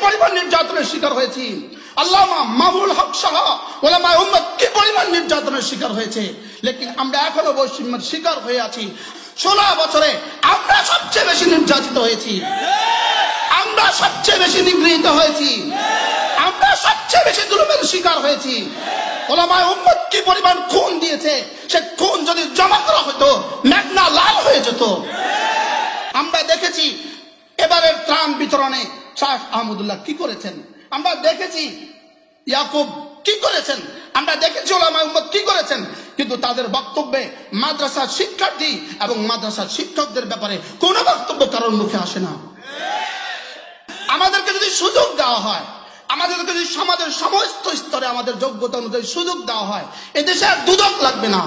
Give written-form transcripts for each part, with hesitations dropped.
পরিমাণ নির্যাতনের শিকার হয়েছি, আল্লামা মামুনুল হক সহ উলামায়ে উম্মত কি পরিমাণ নির্যাতনের শিকার হয়েছে, লেকিন আমরা এখনো বৈষম্যের শিকার হয়ে আছি। 16 বছরে আমরা সবচেয়ে বেশি নির্যাতিত হয়েছি, আমরা সবচেয়ে বেশি নিগৃহীত হয়েছি, আমরা সবচেয়ে বেশি জুলুমের শিকার হয়েছি। উলামায়ে উম্মত কি পরিমাণ খুন দিয়েছে, সে খুন যদি জমা করা হতো মেঘনা লাল হয়ে যেত। আমরা দেখেছি এবারের ত্রাণ বিতরণে শাহ আহমদুল্লাহ কি করেছেন, আমরা দেখেছি ইয়াকুব কি করেছেন, আমরা দেখেছি উলামায়ে উম্মত কি করেছেন, কিন্তু তাদের বক্তব্যে মাদ্রাসার শিক্ষার্থী এবং মাদ্রাসার শিক্ষকদের ব্যাপারে কোনো বক্তব্য কারোর মুখে আসে না। আমাদেরকে যদি সুযোগ দেওয়া হয়, আমাদেরকে যদি সমাজের সমস্ত স্তরে আমাদের যোগ্যতা অনুযায়ী সুযোগ দেওয়া হয়, এদেশে আর দুদক লাগবে না,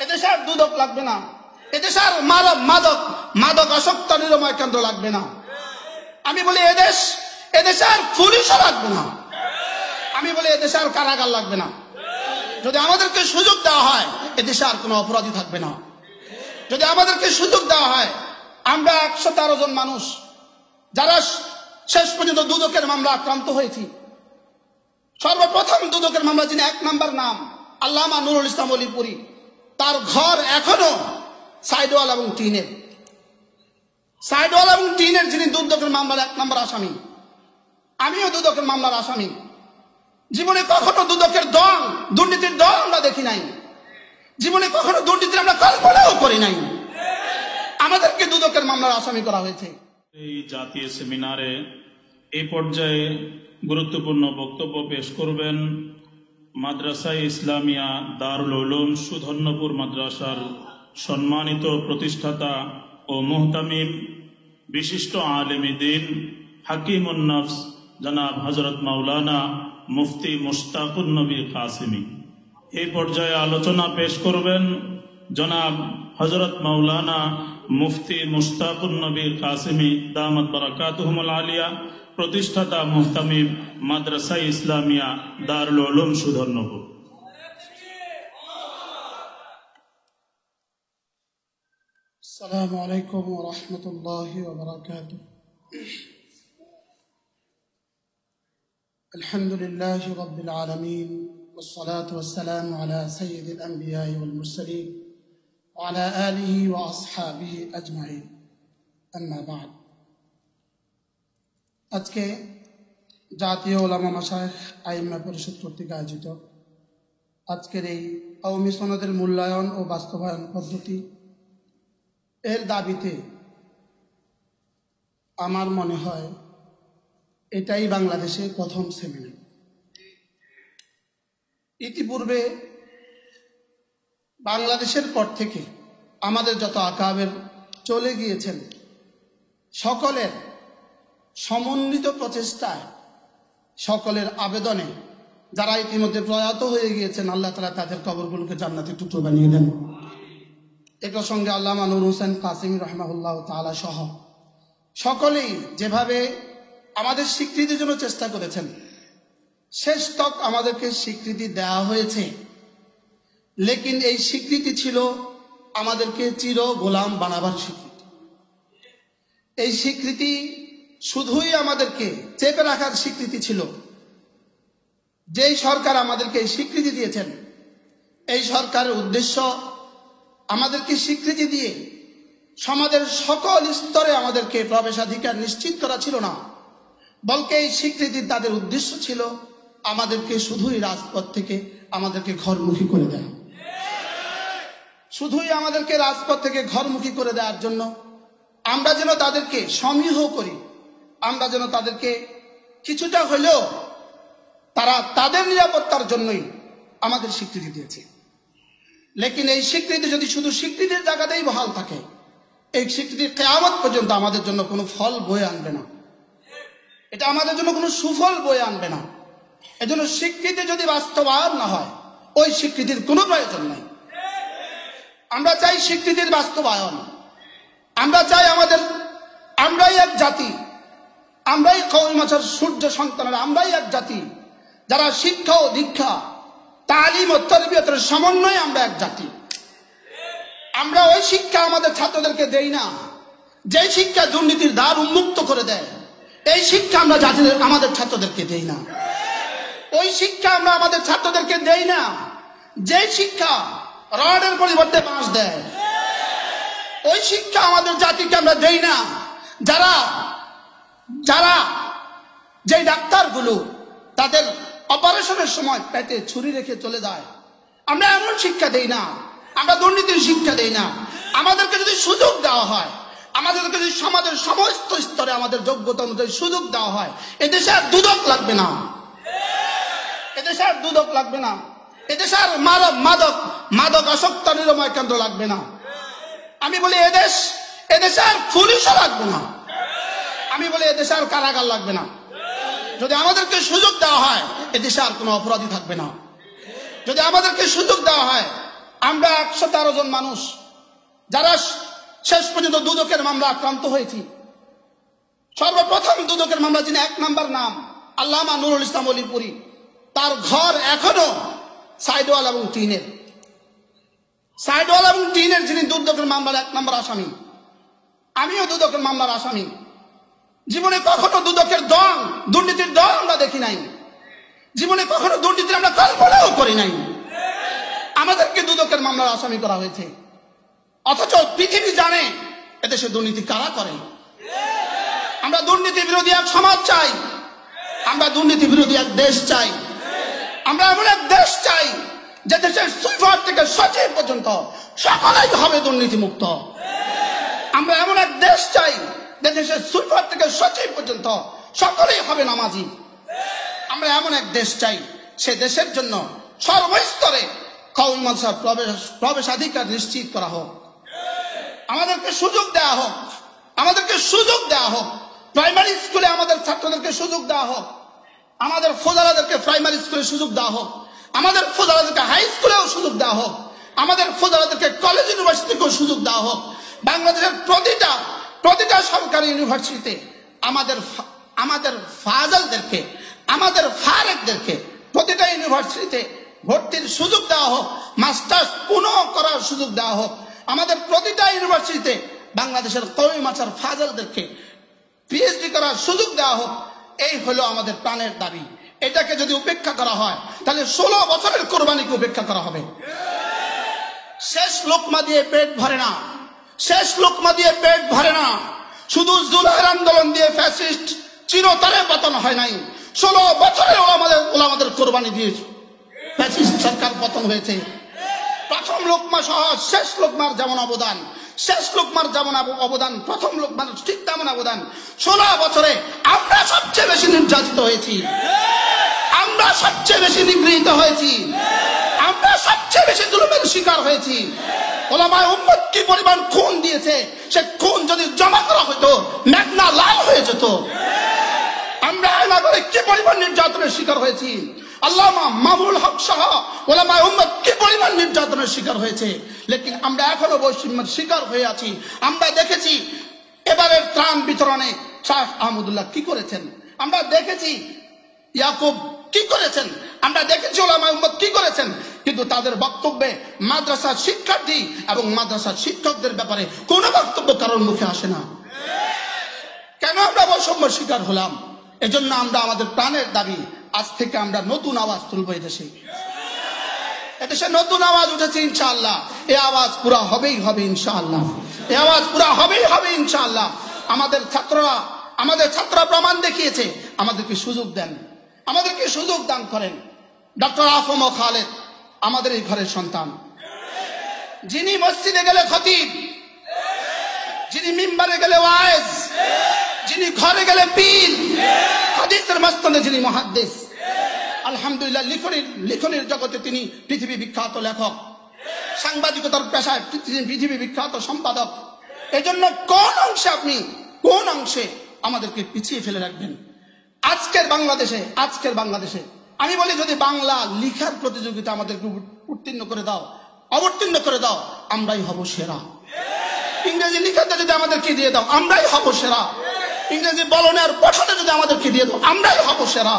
এদেশে আর দুদক লাগবে না, এদেশে আর মাদক আসক্ত নিরাময় কেন্দ্র লাগবে না। আমি বলি এদেশে আর পুলিশও লাগবে না, আমি বলি এদেশে আর কারাগার লাগবে না। যদি আমাদেরকে সুযোগ দেওয়া হয় এদেশে আর কোনো অপরাধী থাকবে না। যদি আমাদেরকে সুযোগ দেওয়া হয়, আমরা 113 জন মানুষ যারা শেষ পর্যন্ত দুদকের মামলা আক্রান্ত হয়েছি। সর্বপ্রথম দুদকের মামলা যিনি 1 নম্বর নাম আল্লামা নুরুল ইসলাম অলিপুরি, তার ঘর এখনো সাইডওয়াল এবং টিনের, সাইডওয়াল এবং টিনের যিনি দুদকের মামলার 1 নম্বর আসামি, আমিও দুদকের মামলার আসামি। জীবনে কখনো দুদকের দল, দুর্নীতির দল আমরা দেখি নাই, জীবনে কখনো দুর্নীতির আমরা কল্পনাও করি নাই, আমাদেরকে দুদকের মামলার আসামি করা হয়েছে। এই জাতীয় সেমিনারে এই পর্যায়ে গুরুত্বপূর্ণ বক্তব্য পেশ করবেন মাদ্রাসা ইসলামিয়া দারুল উলুম সুধন্যপুর মাদ্রাসার সম্মানিত প্রতিষ্ঠাতা ও মুহতামিম বিশিষ্ট আলেমে দ্বীন হাকিমুন নফস জনাব হযরত মাওলানা মুফতি মুশতাকুন নবী কাসেমী। এই পর্যায়ে আলোচনা পেশ করবেন জনাব হযরত মাওলানা মুফতি মুশতাকুন নবী কাসেমী দামাত বারাকাতুহুমুল আলিয়া, প্রতিষ্ঠাতা মুহতামিম মাদ্রাসা ইসলামিয়া দারুল উলুম সুধন্যপুর। আসসালামু আলাইকুম ওয়া রাহমাতুল্লাহি ওয়া বারাকাতুহু। আলহামদুলিল্লাহি রাব্বিল আলামিন ওয়াস সালাতু ওয়াস সালামু আলা সাইয়্যিদিল আম্বিয়া ওয়াল মুরসালিন ওয়া আলা আলিহি ওয়া আসহাবিহি আজমাইন, আম্মা বা'দ। আজকে জাতীয় উলামা মাশায়েখ আইম্মা পরিষদ কর্তৃক আয়োজিত আজকের এই কওমি সনদের মূল্যায়ন ও বাস্তবায়ন পদ্ধতি এর দাবিতে আমার মনে হয় এটাই বাংলাদেশে প্রথম সেমিনার। ইতিপূর্বে বাংলাদেশের পর থেকে আমাদের যত আকাবের চলে গিয়েছেন, সকলের সমন্বিত প্রচেষ্টায়, সকলের আবেদনে যারা ইতিমধ্যে প্রয়াত হয়ে গিয়েছেন, আল্লাহ তাআলা তাদের কবরগুলোকে জান্নাতের টুকরো বানিয়ে দেন। একই সঙ্গে আল্লামা নুরুল হোসেন কাসেমী রাহিমাহুল্লাহ তাআলা সহ সকলেই যেভাবে আমাদের স্বীকৃতির জন্য চেষ্টা করেছেন, শেষ তক আমাদেরকে স্বীকৃতি দেওয়া হয়েছে, লেকিন এই স্বীকৃতি ছিল আমাদেরকে চির গোলাম বানাবার স্বীকৃতি। এই স্বীকৃতি শুধুই আমাদেরকে চেপে রাখার স্বীকৃতি ছিল। যেই সরকার আমাদেরকে এই স্বীকৃতি দিয়েছেন, এই সরকারের উদ্দেশ্য আমাদেরকে স্বীকৃতি দিয়ে সমাজের সকল স্তরে আমাদেরকে প্রবেশাধিকার নিশ্চিত করা ছিল না, বলকে এই স্বীকৃতি তাদের উদ্দেশ্য ছিল আমাদেরকে শুধুই রাজপথ থেকে আমাদেরকে ঘরমুখী করে দেয়া, শুধুই আমাদেরকে রাজপথ থেকে ঘরমুখী করে দেওয়ার জন্য আমরা যেন তাদেরকে সমীহ করি, আমরা যেন তাদেরকে কিছুটা হলেও তারা তাদের নিরাপত্তার জন্যই আমাদের স্বীকৃতি দিয়েছে। লেকিন এই স্বীকৃতি যদি শুধু স্বীকৃতির জায়গাতেই বহাল থাকে, এই স্বীকৃতির কিয়ামত পর্যন্ত আমাদের জন্য কোনো ফল বয়ে আনবে না, এটা আমাদের জন্য কোনো সুফল বয়ে আনবে না। এজন্য স্বীকৃতি যদি বাস্তবায়ন না হয়, ওই স্বীকৃতির কোনো প্রয়োজন নাই। আমরা চাই স্বীকৃতির বাস্তবায়ন, আমরা চাই আমরাই এক জাতি, আমরাই কওমি মাঝার সূর্য সন্তানেরা, আমরাই এক জাতি যারা শিক্ষা ও দীক্ষা, তালিম ও তরবিয়তের সমন্বয়ে আমরা এক জাতি। আমরা ওই শিক্ষা আমাদের ছাত্রদেরকে দেই না যে শিক্ষা দুর্নীতির দ্বার উন্মুক্ত করে দেয়, এই শিক্ষা আমরা আমাদের ছাত্রদেরকে দেই না। ওই শিক্ষা আমরা আমাদের ছাত্রদেরকে দেই না যে শিক্ষা রডের পরিবর্তে বাঁশ দেয়। ওই শিক্ষা আমাদের জাতিকে আমরা দেই না যারা যারা যে ডাক্তারগুলো তাদের অপারেশনের সময় পেটে ছুরি রেখে চলে যায়। আমরা এমন শিক্ষা দেই না, আমরা দুর্নীতির শিক্ষা দেই না। আমাদেরকে যদি সুযোগ দেওয়া হয়, আমাদেরকে যদি সমাজের সমস্ত স্তরে আমাদের যোগ্যতা অনুযায়ী সুযোগ দেওয়া হয়, এদেশে আর দুদক লাগবে না, এদেশে আর দুদক লাগবে না, এদেশে আর মাদক আসক্ত নিরাময় কেন্দ্র লাগবে না। আমি বলি এদেশে আর পুলিশও লাগবে না, আমি বলি এদেশে আর কারাগার লাগবে না। যদি আমাদেরকে সুযোগ দেওয়া হয় এদেশে আর কোনো অপরাধী থাকবে না। যদি আমাদেরকে সুযোগ দেওয়া হয়, আমরা 113 জন মানুষ যারা শেষ পর্যন্ত দুদকের মামলা আক্রান্ত হয়েছি। সর্বপ্রথম দুদকের মামলা যিনি 1 নম্বর নাম আল্লামা নুরুল ইসলাম অলিপুরি, তার ঘর এখনো সাইডওয়াল এবং টিনের। সাইডওয়াল এবং টিনের যিনি দুদকের মামলার 1 নম্বর আসামি, আমিও দুদকের মামলার আসামি। জীবনে কখনো দুদকের দল, দুর্নীতির দল আমরা দেখি নাই। জীবনে কখনো দুর্নীতির আমরা কল্পনাও করি নাই। আমাদেরকে দুদকের মামলার আসামি করা হয়েছে, অথচ পৃথিবী জানে এদেশে দুর্নীতি কারা করে। আমরা দুর্নীতি বিরোধী এক সমাজ চাই, আমরা দুর্নীতি বিরোধী এক দেশ চাই। আমরা এমন এক দেশ চাই যে দেশের সুইপার থেকে সচিব পর্যন্ত সকলেই হবে দুর্নীতি মুক্ত। আমরা এমন এক দেশ চাই যে দেশের সুইপার থেকে সচিব পর্যন্ত সকলেই হবে নামাজি। আমরা এমন এক দেশ চাই, সে দেশের জন্য সর্বস্তরে কওমি মাদ্রাসার প্রবেশাধিকার নিশ্চিত করা হোক। আমাদেরকে সুযোগ দেওয়া হোক, আমাদেরকে সুযোগ দেওয়া হোক। প্রাইমারি স্কুলে আমাদের ছাত্রদেরকে সুযোগ দেওয়া হোক, আমাদের ফোজালাদেরকে প্রাইমারি স্কুলে সুযোগ দেওয়া হোক, আমাদের ফোজালাদেরকে হাই স্কুলেও সুযোগ দেওয়া হোক, আমাদের ফোজালাদেরকে কলেজ ইউনিভার্সিটিকেও সুযোগ দেওয়া হোক। বাংলাদেশের প্রতিটা সরকারি ইউনিভার্সিটিতে আমাদের ফাজলদেরকে, আমাদের ফারেকদেরকে প্রতিটা ইউনিভার্সিটিতে ভর্তির সুযোগ দেওয়া হোক, মাস্টার্স পুনঃ করার সুযোগ দেওয়া হোক। আমাদের প্রতিটা ইউনিভার্সিটিতে বাংলাদেশের কওমি মাদ্রাসার ফাজলদেরকে পিএইচডি করার সুযোগ দেওয়া হোক। এই হলো আমাদের প্রাণের দাবি। এটাকে যদি উপেক্ষা করা হয় তাহলে 16 বছরের কোরবানিকে উপেক্ষা করা হবে। শেষ লোকমা দিয়ে পেট ভরে না, শেষ লোকমা দিয়ে পেট ভরে না। শুধু জুলাইয়ের আন্দোলন দিয়ে ফ্যাসিস্ট চিরতরে পতন হয় নাই, 16 বছরের ওলামাদের কোরবানি দিয়ে ফ্যাসিস্ট সরকার পতন হয়েছে। প্রথম লোকমা সহ শেষ লোকমার যেমন অবদান, শেষ লোকমার যেমন অবদান, প্রথম লোকমার ঠিক তেমন অবদান। 16 বছরে আমরা সবচেয়ে বেশি নির্যাতিত হয়েছি, আমরা সবচেয়ে বেশি নিগৃহীত হয়েছি, আমরা সবচেয়ে বেশি জুলুমের শিকার হয়েছি। ওলামায়ে উম্মত কি পরিমাণ খুন দিয়েছে, সে খুন যদি জমা করা হতো মেঘনা লাল হয়ে যেত। আমরা আয়নাগরে কি পরিমাণ নির্যাতনের শিকার হয়েছি, আল্লামা মামুনুল হক সহ ওলামায়ে উম্মত কি পরিমাণ নির্যাতনের শিকার হয়েছে। লেকিন আমরা এখনো বৈষম্যের শিকার হয়ে আছি। আমরা দেখেছি এবারের ত্রাণ বিতরণে শাহ আহমদুল্লাহ কি করেছেন, আমরা দেখেছি ইয়াকুব কি করেছেন, আমরা দেখেছি ওলামায়ে উম্মত কি করেছেন। কিন্তু তাদের বক্তব্যে মাদ্রাসার শিক্ষার্থী এবং মাদ্রাসার শিক্ষকদের ব্যাপারে কোনো বক্তব্য কারোর মুখে আসে না। কেন আমরা বৈষম্যের শিকার হলাম? এজন্য আমরা আমাদের প্রাণের দাবি, আজ থেকে আমরা নতুন আওয়াজ তুলব। এদেশে নতুন আওয়াজ উঠেছে ইনশাআল্লাহ। এই আওয়াজ পুরা হবেই হবে ইনশাআল্লাহ, এই আওয়াজ পুরা হবেই হবে ইনশাআল্লাহ। আমাদের ছাত্ররা প্রমাণ দেখিয়েছে। আমাদেরকে সুযোগ দেন, আমাদেরকে সুযোগ দান করেন। ডক্টর আফম ও খালেদ আমাদের এই ঘরের সন্তান, যিনি মসজিদে গেলে খতিব, যিনি মিম্বারে গেলে ওয়াইজ, যিনি ঘরে গেলে পীর, হাদিসের মস্তনে যিনি মুহাদ্দিস। আলহামদুলিল্লাহ, লিখনের জগতে তিনি পৃথিবী বিখ্যাত লেখক, সাংবাদিকতার পেশায় পৃথিবী বিখ্যাত সম্পাদক। এজন্য কোন অংশে আমাদেরকে পিছিয়ে ফেলে রাখবেন? আজকের বাংলাদেশে আমি বলি, যদি বাংলা লিখার প্রতিযোগিতা আমাদেরকে অবতীর্ণ করে দাও, আমরাই হব সেরা। ইংরেজি লিখাতে যদি আমাদেরকে দিয়ে দাও, আমরাই হব সেরা। ইংরেজি বলনে আর পঠনে যদি আমাদেরকে দিয়ে দাও, আমরাই হব সেরা।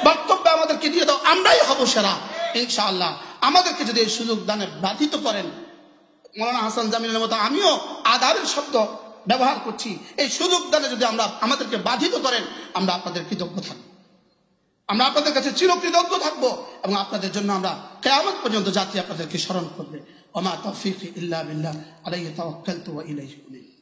বক্তব্যে আমাদেরকে দিয়ে দাও, আমরাই হব সেরা ইনশাআল্লাহ। আমাদেরকে যদি এই সুযোগ দানে বাধিত করেন, মৌলানা হাসান জামিলের মতো আমিও আদাবের শব্দ ব্যবহার করছি, এই সুযোগ দানে যদি আমরা আমাদেরকে বাধিত করেন, আমরা আপনাদের কৃতজ্ঞ থাকব, আমরা আপনাদের কাছে চিরকৃতজ্ঞ থাকবো এবং আপনাদের জন্য আমরা কিয়ামত পর্যন্ত জাতি আপনাদেরকে স্মরণ করবে। ওয়া মা তাওফীকি ইল্লা বিল্লাহ আলাইহি তাওয়াক্কালতু ওয়া ইলাইহি উনীব।